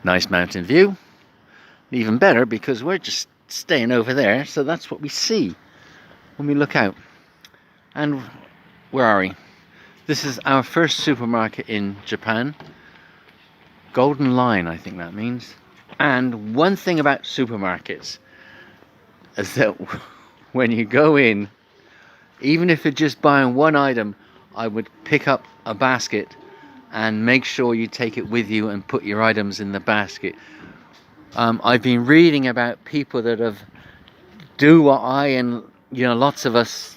Nice mountain view. Even better because we're just staying over there, so that's what we see when we look out. And where are we? This is our first supermarket in Japan. Golden Line, I think that means. And one thing about supermarkets is that when you go in, even if you're just buying one item, I would pick up a basket and make sure you take it with you and put your items in the basket. I've been reading about people that have do what I and lots of us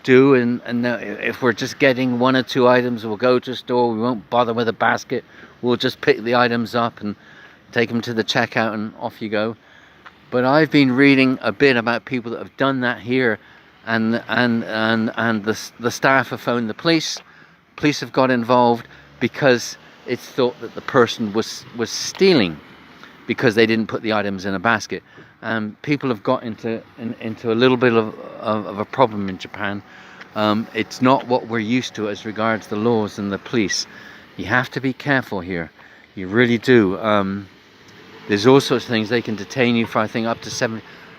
do, and if we're just getting one or two items, we'll go to a store, we won't bother with a basket, we'll just pick the items up and take them to the checkout and off you go. But I've been reading a bit about people that have done that here, and the staff have phoned the police. Police have got involved because it's thought that the person was stealing because they didn't put the items in a basket. People have got into a little bit of a problem in Japan. It's not what we're used to as regards the laws and the police. You have to be careful here. You really do. There's all sorts of things. They can detain you for, I think,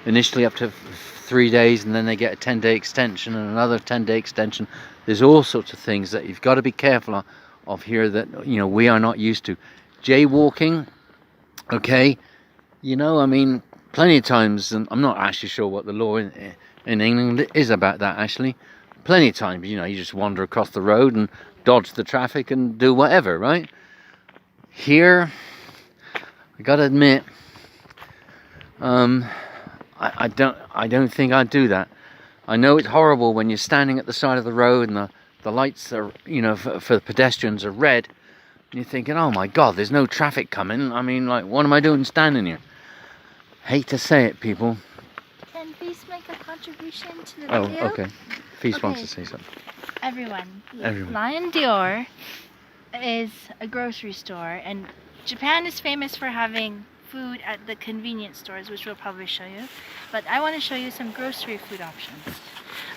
initially up to 3 days, and then they get a 10-day extension and another 10-day extension. There's all sorts of things that you've got to be careful of here that we are not used to. Jaywalking, okay, I mean, plenty of times, and I'm not actually sure what the law in England is about that actually. Plenty of times, you just wander across the road and dodge the traffic and do whatever, right? Here, I gotta admit, I don't think I'd do that. I know it's horrible when you're standing at the side of the road and the lights are, for the pedestrians are red. And you're thinking, oh my God, there's no traffic coming. I mean, like, what am I doing standing here? Hate to say it, people. Can Feast make a contribution to the video? video? Oh, okay. Feast wants to say something. Everyone. Everyone. Lion Dior is a grocery store, and Japan is famous for having food at the convenience stores, which we'll probably show you. But I want to show you some grocery food options.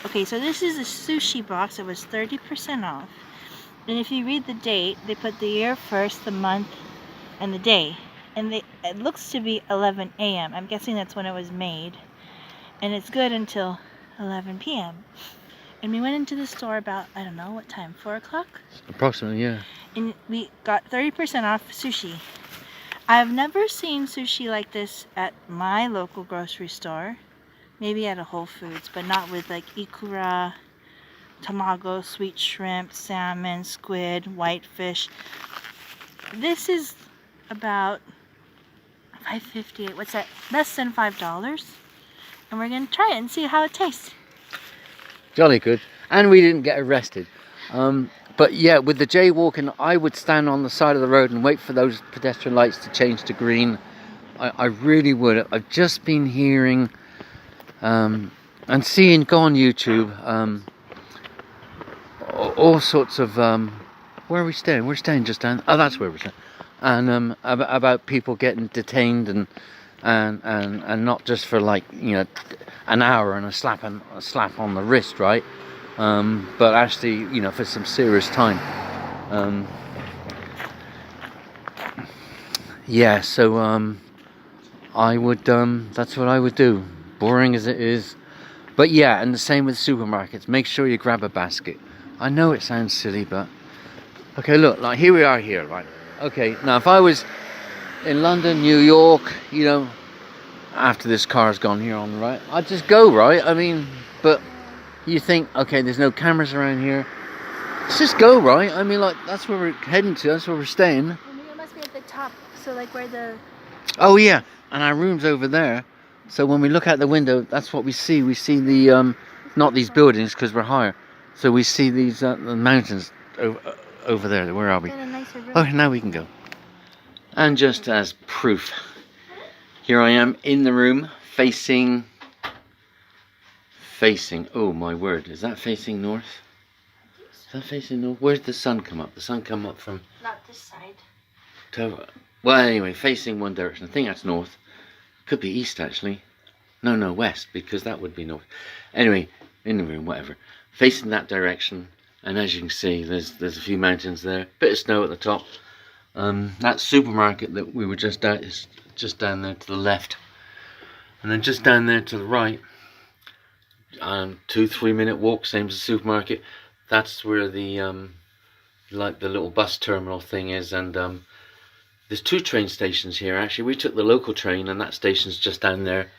Okay, so this is a sushi box. It was 30% off. And if you read the date, they put the year first, the month, and the day. And it looks to be 11 a.m. I'm guessing that's when it was made. And it's good until 11 p.m. And we went into the store about, I don't know, what time? 4 o'clock? Approximately, yeah. And we got 30% off sushi. I've never seen sushi like this at my local grocery store. Maybe at a Whole Foods, but not with like ikura, tamago, sweet shrimp, salmon, squid, whitefish. This is about $5.58. What's that? Less than $5. And we're gonna try it and see how it tastes. Jolly good. And we didn't get arrested. But yeah, with the jaywalking, I would stand on the side of the road and wait for those pedestrian lights to change to green. I really would. I've just been hearing and seeing, go on YouTube, all sorts of, where are we staying? We're staying just down, oh, that's where we're staying. And about people getting detained and not just for like, an hour and a slap on the wrist, right? But actually, for some serious time. Yeah, so I would, that's what I would do. Boring as it is. But yeah, and the same with supermarkets. Make sure you grab a basket. I know it sounds silly, but okay, look, like here we are here, right? Okay, now if I was in London, New York, after this car's gone here on the right, I'd just go, right? I mean, but you think, okay, there's no cameras around here. Let's just go, right? I mean, like, that's where we're heading to. That's where we're staying. And it must be at the top, so like where the... Oh, yeah, and our room's over there. So when we look out the window, that's what we see. We see the, not these buildings, because we're higher. So we see these the mountains over there. Where are we? Oh, now we can go. And just as proof, here I am in the room, facing, oh my word, is that facing north? Is that facing north? Where's the sun come up? The sun come up from... Not this side. Well, anyway, facing one direction. I think that's north. Could be east, actually. No, west, because that would be north. Anyway, in the room, whatever. Facing that direction, and as you can see, there's a few mountains there. Bit of snow at the top. That supermarket that we were just at is just down there to the left, and then just down there to the right, 2-3 minute walk, same as the supermarket. That's where the like the little bus terminal thing is, and there's 2 train stations here. Actually, we took the local train, and that station's just down there,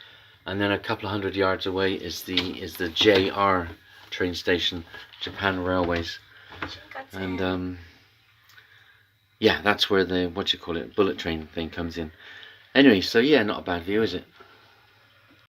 and then a couple of 100 yards away is the JR train station, Japan Railways, and yeah, that's where the bullet train thing comes in. Anyway, so yeah, not a bad view, is it?